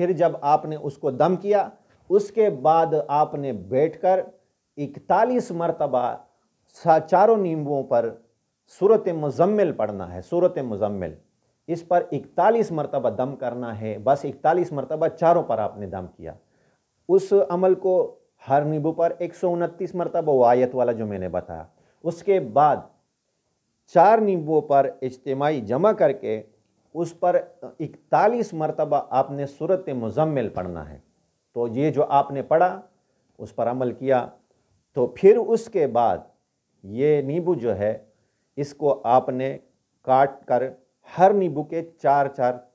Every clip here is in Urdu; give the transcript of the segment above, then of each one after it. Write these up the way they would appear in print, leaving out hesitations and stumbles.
پھر جب آپ نے اس کو دم کیا، اس کے بعد آپ نے بیٹھ کر 41 مرتبہ چاروں نیمبوؤں پر سورۃ مزمل پڑھنا ہے۔ سورۃ مزمل اس پر 41 مرتبہ دم کرنا ہے، بس 41 مرتبہ چاروں پر آپ نے دم کیا۔ اس عمل کو ہر نیمبو پر 129 مرتبہ، وہ آیت والا جو میں نے بتایا۔ اس کے بعد 4 نیمبوؤں پر اجتماعی جمع کر کے اس پر 41 مرتبہ آپ نے سورۃ مزمل پڑھنا ہے۔ تو یہ جو آپ نے پڑھا، اس پر عمل کیا، تو پھر اس کے بعد یہ نیمبو جو ہے اس کو آپ نے کاٹ کر ہر نیمبو کے 4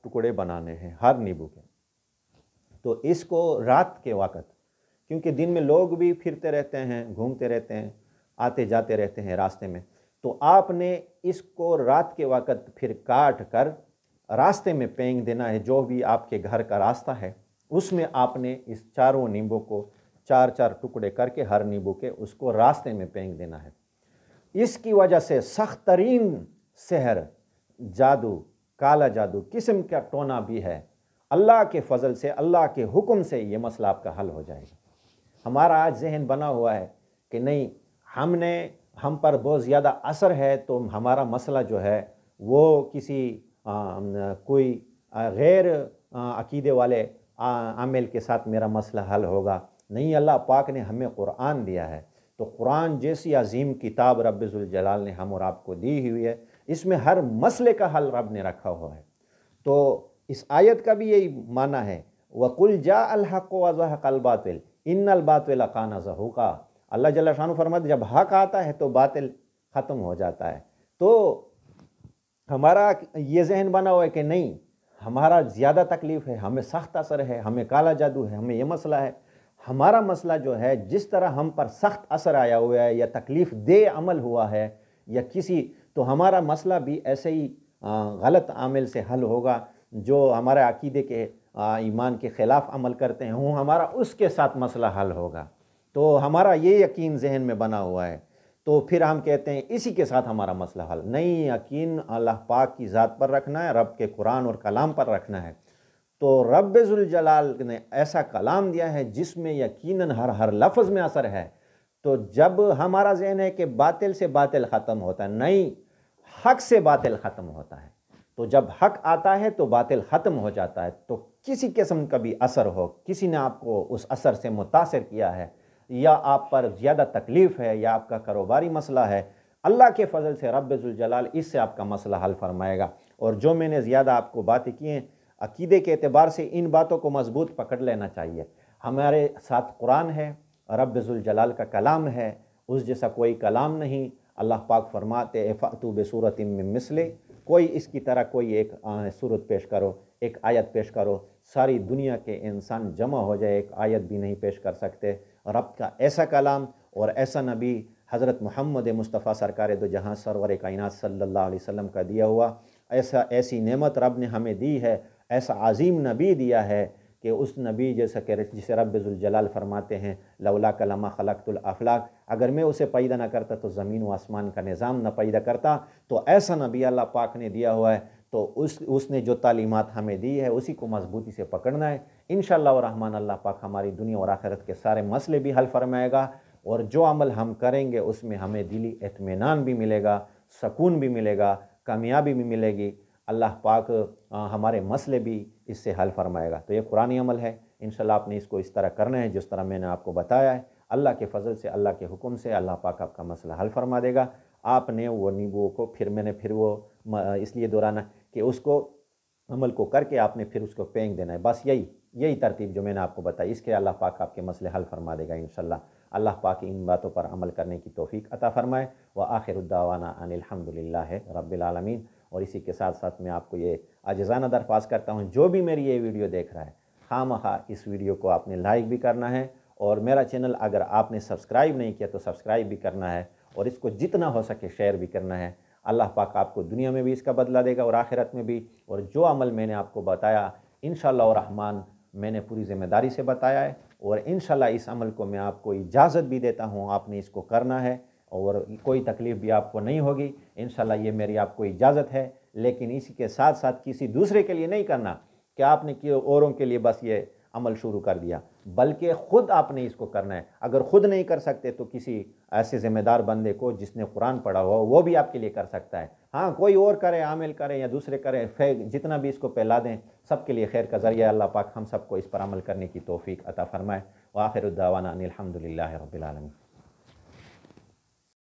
ٹکڑے بنانے ہیں، ہر نیمبو کے۔ تو اس کو رات کے وقت، کیونکہ دن میں لوگ بھی پھرتے رہتے ہیں، گھومتے رہتے ہیں، آتے جاتے رہتے ہیں راستے میں، تو آپ نے اس کو رات کے وقت پھر کاٹ کر راستے میں پھینک دینا ہے۔ جو بھی آپ کے گھر کا راستہ ہے اس میں آپ نے اس چاروں نیمبو کو 4 ٹکڑے کر کے ہر نیمبو کے اس کو راستے میں پھینک دینا ہے۔ اس کی وجہ سے سخت ترین سحر، جادو، کالا جادو، قسم کا ٹونا بھی ہے، اللہ کے فضل سے، اللہ کے حکم سے یہ مسئلہ آپ کا حل ہو جائے گا۔ ہمارا آج ذہن بنا ہوا ہے کہ نہیں، ہم پر بہت زیادہ اثر ہے تو ہمارا مسئلہ جو ہے وہ کسی کوئی غیر عقیدے والے عامل کے ساتھ میرا مسئلہ حل ہوگا۔ نہیں، اللہ پاک نے ہمیں قرآن دیا ہے، تو قرآن جیسی عظیم کتاب رب ذوالجلال نے ہم اور آپ کو دی ہوئی ہے، اس میں ہر مسئلے کا حل رب نے رکھا ہوا ہے۔ تو اس آیت کا بھی یہی معنی ہے، وَقُلْ جَاءَ الْحَقُّ وَزَهَقَ الْبَاطِلُ إِنَّ الْبَاطِلَ كَانَ زَهُوقًا۔ اللہ جل شانہ فرماتے جب حق آتا ہے تو باطل ختم ہو جاتا ہے۔ تو ہمارا یہ ذہن بنا ہوا ہے کہ نہیں، ہمارا زیادہ تکلیف ہے، ہمیں سخت اثر ہے، ہمیں کالا جادو ہے، ہمیں یہ مسئلہ ہے۔ ہمارا مسئلہ جو ہے، جس طرح ہم پر سخت اثر آیا ہوا ہے یا تکلیف دہ عمل ہوا ہے یا تو ہمارا مسئلہ بھی ایسے ہی غلط عامل سے حل ہوگا جو ہمارے عقیدے کے ایمان کے خلاف عمل کرتے ہیں، ہمارا اس کے ساتھ مسئلہ حل ہوگا۔ تو ہمارا یہ یقین ذہن میں بنا ہوا ہے، تو پھر ہم کہتے ہیں اسی کے ساتھ ہمارا مسئلہ حل نہیں۔ یقین اللہ پاک کی ذات پر رکھنا ہے، رب کے قرآن اور کلام پر رکھنا ہے۔ تو رب ذوالجلال نے ایسا کلام دیا ہے جس میں یقیناً ہر لفظ میں اثر ہے۔ تو جب ہمارا ذہن ہے کہ باطل سے باطل ختم ہوتا ہے، نہیں، حق سے باطل ختم ہوتا ہے۔ تو جب حق آتا ہے تو باطل ختم ہو جاتا ہے۔ تو کسی قسم کا بھی اثر ہو، کسی نے آپ کو اس اثر سے متاثر کیا ہے، یا آپ پر زیادہ تکلیف ہے، یا آپ کا کاروباری مسئلہ ہے، اللہ کے فضل سے رب ذوالجلال اس سے آپ کا مسئلہ حل فرمائے گا۔ اور جو میں نے زیادہ آپ کو باتیں کی ہیں، عقیدے کے اعتبار سے ان باتوں کو مضبوط پکڑ لینا چاہیے۔ ہمارے ساتھ قرآن ہے، رب ذوالجلال کا کلام ہے، اس جیسا کوئی کلام نہیں۔ اللہ پاک فرماتے فَأْتُوا بِسُورَةٍ مِّن مِّثْلِهِ، کوئی اس کی طرح کوئی ایک صورت پیش کرو، ایک آیت پیش کرو۔ ساری دنیا کے انسان جمع ہو جائے، ایک آیت بھی نہیں پیش کر سکتے۔ رب کا ایسا کلام اور ایسا نبی حضرت محمد مصطفیٰ سرکار دو جہاں سرور کائنات صلی اللہ علیہ وسلم کا دیا ہوا ایسی نعمت رب نے ہمیں دی ہے، ایسا عظیم نبی دیا ہے کہ اس نبی جیسا کہ جسے رب ذوالجلال فرماتے ہیں لولاک لما خلقت الافلاک، اگر میں اسے پیدا نہ کرتا تو زمین و آسمان کا نظام نہ پیدا کرتا۔ تو ایسا نبی اللہ پاک نے دیا ہوا ہے، تو اس نے جو تعلیمات ہمیں دی ہے اسی کو مضبوطی سے پکڑنا ہے۔ انشاءاللہ الرحمن اللہ پاک ہماری دنیا اور آخرت کے سارے مسئلے بھی حل فرمائے گا، اور جو عمل ہم کریں گے اس میں ہمیں دلی اطمینان بھی ملے گا، سکون بھی ملے گا، کامیابی بھی ملے گی۔ اللہ پاک ہمارے مسئلے بھی اس سے حل فرمائے گا۔ تو یہ قرآنی عمل ہے، انشاءاللہ آپ نے اس کو اس طرح کرنا ہے جس طرح میں نے آپ کو بتایا ہے۔ اللہ کے فضل سے، اللہ کے حکم سے اللہ پاک آپ کا مسئلہ حل فرما دے گا۔ آپ نے وہ نیبو کو پھر وہ اس لیے دہرانا کہ اس کو عمل کو کر کے آپ نے پھر اس کو پھینک دینا ہے، بس یہی ترتیب جو میں نے آپ کو بتائی، اس کے اللہ پاک آپ کے مسئلے حل فرما دے گا انشاءاللہ۔ اللہ پاک ان باتوں پر عمل کرنے کی توفیق عطا فرمائے۔ وآخر الدعوانا ان الحمدللہ رب العالمین۔ اور اسی کے ساتھ ساتھ میں آپ کو یہ عاجزانہ درخواست کرتا ہوں، جو بھی میری یہ ویڈیو دیکھ رہا ہے، خواہ اس ویڈیو کو آپ نے لائک بھی کرنا ہے، اور میرا چینل اگر آپ نے سبسکرائب نہیں کیا تو سبسکرائب بھی کرنا ہے، اور اس کو جتنا ہو سکے شیئر بھی کرنا ہے۔ اللہ پاک آپ کو دنیا میں بھی اس کا بدلہ دے گا اور آخرت میں بھی۔ اور جو عمل میں نے آپ کو بتایا انشاءاللہ الرحمن میں نے پوری ذمہ داری سے بتایا ہے، اور انشاءاللہ اس عمل کو میں آپ کو اجازت بھی دیتا ہوں، آپ نے اس کو کرنا ہے، اور کوئی تکلیف بھی آپ کو نہیں ہوگی انشاءاللہ، یہ میری آپ کو اجازت ہے۔ لیکن اسی کے ساتھ ساتھ کسی دوسرے کے لیے نہیں کرنا کہ آپ نے اوروں کے لیے بس یہ عمل شروع کر دیا، بلکہ خود آپ نے اس کو کرنا ہے۔ اگر خود نہیں کر سکتے تو کسی ایسے ذمہ دار بندے کو جس نے قرآن پڑھا ہوا وہ بھی آپ کے لیے کر سکتا ہے۔ ہاں کوئی اور کرے، عامل کرے یا دوسرے کرے، جتنا بھی اس کو پھیلا دیں، سب کے لیے خیر کا ذریعہ۔ اللہ پاک ہم سب کو اس پر عمل کرنے کی توفیق عطا فرمائے۔ وآخر الدعوانا ان الحمد للہ رب العالمین۔